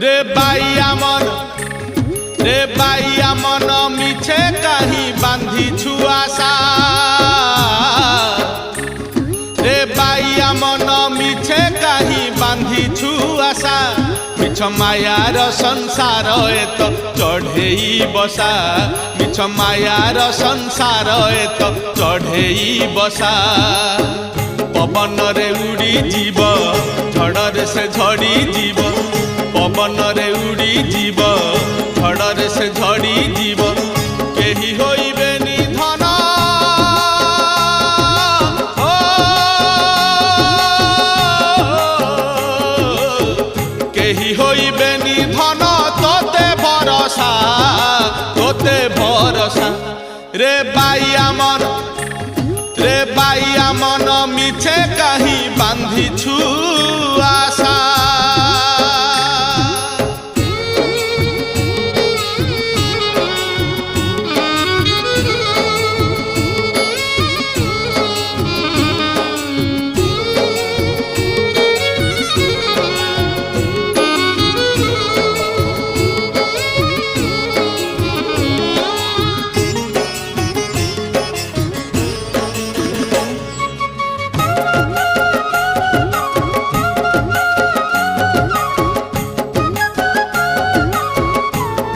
रे बाइया मन मिछे कहीं बांधी छुआसा रे बाइया मन मिछे कहीं बांधी छुआसा मिछ मायार संसार एत चढ़ेई बसा मिछ मायार संसार एत चढ़ेई बसा पवन रे उड़ी जीव झड़े से झड़ी जीव पवन रे उड़ी जीव झड़े से झड़ी जीव केही होइबे निधन केही होइबे निधन तोते भरोसा रे बाइया मन मिछे कहीं बांधी छु आशा।